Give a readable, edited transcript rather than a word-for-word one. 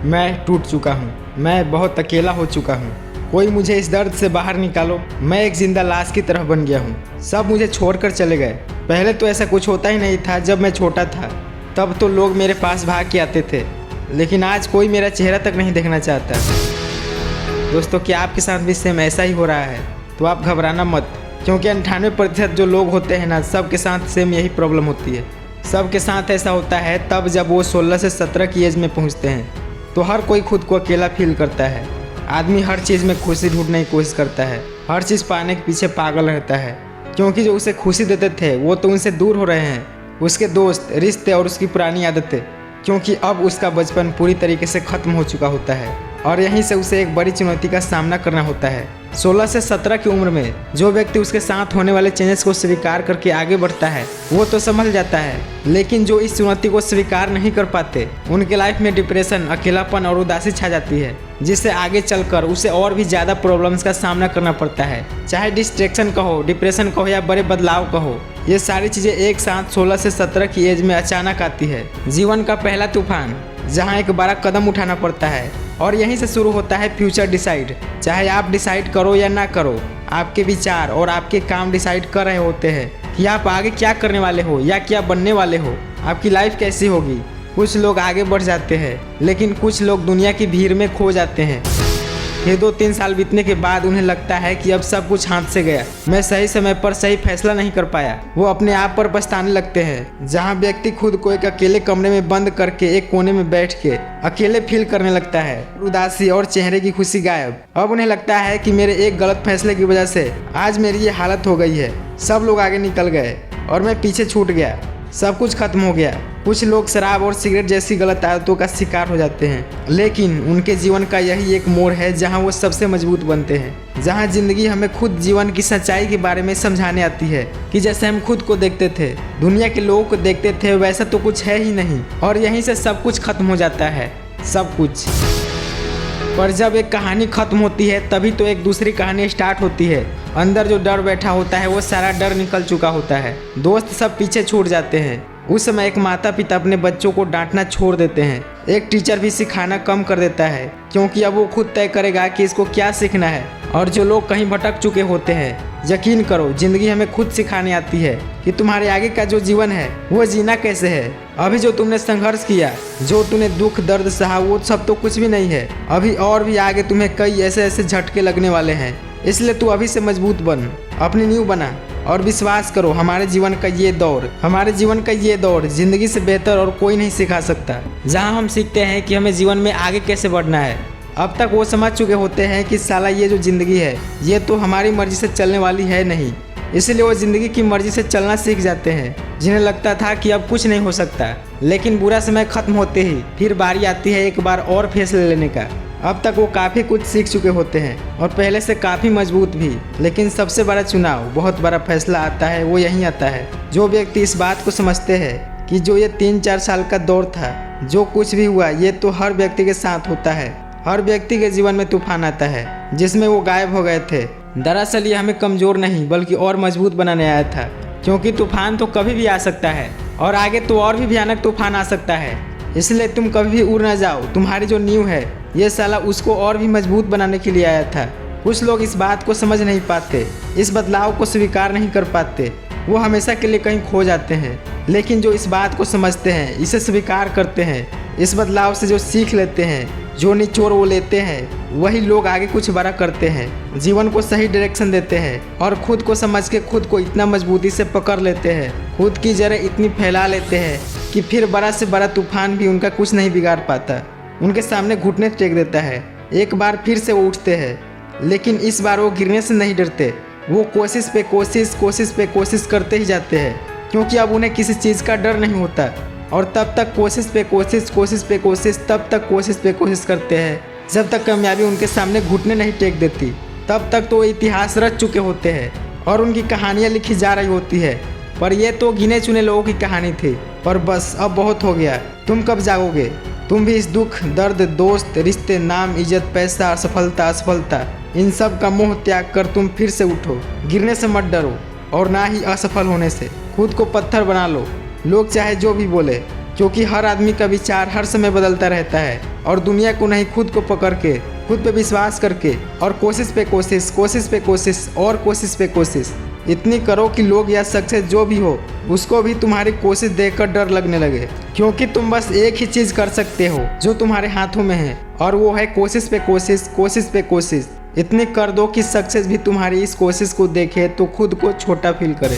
मैं टूट चुका हूँ, मैं बहुत अकेला हो चुका हूँ। कोई मुझे इस दर्द से बाहर निकालो। मैं एक जिंदा लाश की तरह बन गया हूँ। सब मुझे छोड़कर चले गए। पहले तो ऐसा कुछ होता ही नहीं था। जब मैं छोटा था तब तो लोग मेरे पास भाग के आते थे, लेकिन आज कोई मेरा चेहरा तक नहीं देखना चाहता। दोस्तों, क्या आपके साथ भी सेम ऐसा ही हो रहा है? तो आप घबराना मत, क्योंकि 98% जो लोग होते हैं ना, सबके साथ सेम यही प्रॉब्लम होती है। सबके साथ ऐसा होता है तब जब वो 16 से 17 की एज में पहुंचते हैं। तो हर कोई खुद को अकेला फील करता है। आदमी हर चीज़ में खुशी ढूंढने की कोशिश करता है, हर चीज़ पाने के पीछे पागल रहता है, क्योंकि जो उसे खुशी देते थे वो तो उनसे दूर हो रहे हैं। उसके दोस्त, रिश्ते और उसकी पुरानी आदतें, क्योंकि अब उसका बचपन पूरी तरीके से ख़त्म हो चुका होता है और यहीं से उसे एक बड़ी चुनौती का सामना करना होता है। 16 से 17 की उम्र में जो व्यक्ति उसके साथ होने वाले चेंजेस को स्वीकार करके आगे बढ़ता है वो तो संभल जाता है, लेकिन जो इस चुनौती को स्वीकार नहीं कर पाते उनके लाइफ में डिप्रेशन, अकेलापन और उदासी छा जाती है, जिससे आगे चलकर उसे और भी ज़्यादा प्रॉब्लम्स का सामना करना पड़ता है। चाहे डिस्ट्रैक्शन कहो, डिप्रेशन कहो या बड़े बदलाव कहो, ये सारी चीज़ें एक साथ 16 से 17 की एज में अचानक आती है। जीवन का पहला तूफान, जहाँ एक बड़ा कदम उठाना पड़ता है और यहीं से शुरू होता है फ्यूचर डिसाइड। चाहे आप डिसाइड करो या ना करो, आपके विचार और आपके काम डिसाइड कर रहे होते हैं कि आप आगे क्या करने वाले हो या क्या बनने वाले हो, आपकी लाइफ कैसी होगी। कुछ लोग आगे बढ़ जाते हैं, लेकिन कुछ लोग दुनिया की भीड़ में खो जाते हैं। फिर 2-3 साल बीतने के बाद उन्हें लगता है कि अब सब कुछ हाथ से गया, मैं सही समय पर सही फैसला नहीं कर पाया। वो अपने आप पर पछताने लगते हैं। जहाँ व्यक्ति खुद को एक अकेले कमरे में बंद करके एक कोने में बैठ के अकेले फील करने लगता है, उदासी और चेहरे की खुशी गायब। अब उन्हें लगता है कि मेरे एक गलत फैसले की वजह से आज मेरी ये हालत हो गई है। सब लोग आगे निकल गए और मैं पीछे छूट गया, सब कुछ खत्म हो गया। कुछ लोग शराब और सिगरेट जैसी गलत आदतों का शिकार हो जाते हैं, लेकिन उनके जीवन का यही एक मोड़ है जहां वो सबसे मजबूत बनते हैं। जहां जिंदगी हमें खुद जीवन की सच्चाई के बारे में समझाने आती है कि जैसे हम खुद को देखते थे, दुनिया के लोगों को देखते थे, वैसा तो कुछ है ही नहीं और यहीं से सब कुछ खत्म हो जाता है, सब कुछ। पर जब एक कहानी खत्म होती है तभी तो एक दूसरी कहानी स्टार्ट होती है। अंदर जो डर बैठा होता है वो सारा डर निकल चुका होता है। दोस्त सब पीछे छूट जाते हैं। उस समय एक माता पिता अपने बच्चों को डांटना छोड़ देते हैं। एक टीचर भी सिखाना कम कर देता है, क्योंकि अब वो खुद तय करेगा कि इसको क्या सीखना है। और जो लोग कहीं भटक चुके होते हैं, यकीन करो जिंदगी हमें खुद सिखाने आती है कि तुम्हारे आगे का जो जीवन है वो जीना कैसे है। अभी जो तुमने संघर्ष किया, जो तूने दुख दर्द सहा, वो सब तो कुछ भी नहीं है। अभी और भी आगे तुम्हें कई ऐसे ऐसे झटके लगने वाले हैं। इसलिए तू अभी से मजबूत बन, अपनी नींव बना और विश्वास करो हमारे जीवन का ये दौर जिंदगी से बेहतर और कोई नहीं सिखा सकता। जहाँ हम सीखते हैं कि हमें जीवन में आगे कैसे बढ़ना है। अब तक वो समझ चुके होते हैं कि साला ये जो ज़िंदगी है ये तो हमारी मर्जी से चलने वाली है नहीं, इसलिए वो ज़िंदगी की मर्जी से चलना सीख जाते हैं। जिन्हें लगता था कि अब कुछ नहीं हो सकता, लेकिन बुरा समय खत्म होते ही फिर बारी आती है एक बार और फैसले लेने का। अब तक वो काफ़ी कुछ सीख चुके होते हैं और पहले से काफ़ी मजबूत भी, लेकिन सबसे बड़ा चुनाव, बहुत बड़ा फैसला आता है, वो यहीं आता है। जो व्यक्ति इस बात को समझते हैं कि जो ये 3-4 साल का दौर था, जो कुछ भी हुआ ये तो हर व्यक्ति के साथ होता है। हर व्यक्ति के जीवन में तूफान आता है जिसमें वो गायब हो गए थे। दरअसल ये हमें कमज़ोर नहीं बल्कि और मजबूत बनाने आया था, क्योंकि तूफान तो कभी भी आ सकता है और आगे तो और भी भयानक तूफान आ सकता है। इसलिए तुम कभी भी उड़ ना जाओ। तुम्हारी जो नींव है ये साला उसको और भी मजबूत बनाने के लिए आया था। कुछ लोग इस बात को समझ नहीं पाते, इस बदलाव को स्वीकार नहीं कर पाते, वो हमेशा के लिए कहीं खो जाते हैं। लेकिन जो इस बात को समझते हैं, इसे स्वीकार करते हैं, इस बदलाव से जो सीख लेते हैं, जो निचोड़ वो लेते हैं, वही लोग आगे कुछ बड़ा करते हैं, जीवन को सही डायरेक्शन देते हैं और खुद को समझ के खुद को इतना मजबूती से पकड़ लेते हैं, खुद की जड़ें इतनी फैला लेते हैं कि फिर बड़ा से बड़ा तूफान भी उनका कुछ नहीं बिगाड़ पाता। उनके सामने घुटने टेक देता है। एक बार फिर से वो उठते हैं, लेकिन इस बार वो गिरने से नहीं डरते। वो कोशिश पे कोशिश करते ही जाते हैं, क्योंकि अब उन्हें किसी चीज़ का डर नहीं होता। और तब तक कोशिश पे कोशिश करते हैं जब तक कामयाबी उनके सामने घुटने नहीं टेक देती। तब तक तो वो इतिहास रच चुके होते हैं और उनकी कहानियाँ लिखी जा रही होती है। पर ये तो गिने चुने लोगों की कहानी थी। पर बस अब बहुत हो गया। तुम कब जागोगे? तुम भी इस दुख, दर्द, दोस्त, रिश्ते, नाम, इज्जत, पैसा, असफलता इन सब का मोह त्याग कर तुम फिर से उठो। गिरने से मत डरो और ना ही असफल होने से। खुद को पत्थर बना लो, लोग चाहे जो भी बोले, क्योंकि हर आदमी का विचार हर समय बदलता रहता है। और दुनिया को नहीं, खुद को पकड़ के, खुद पे विश्वास करके और कोशिश पे कोशिश, कोशिश पे कोशिश और कोशिश पे कोशिश इतनी करो कि लोग या सक्सेस जो भी हो उसको भी तुम्हारी कोशिश देखकर डर लगने लगे। क्योंकि तुम बस एक ही चीज़ कर सकते हो जो तुम्हारे हाथों में है, और वो है कोशिश पे कोशिश, कोशिश पे कोशिश। इतनी कर दो कि सक्सेस भी तुम्हारी इस कोशिश को देखे तो खुद को छोटा फील करे।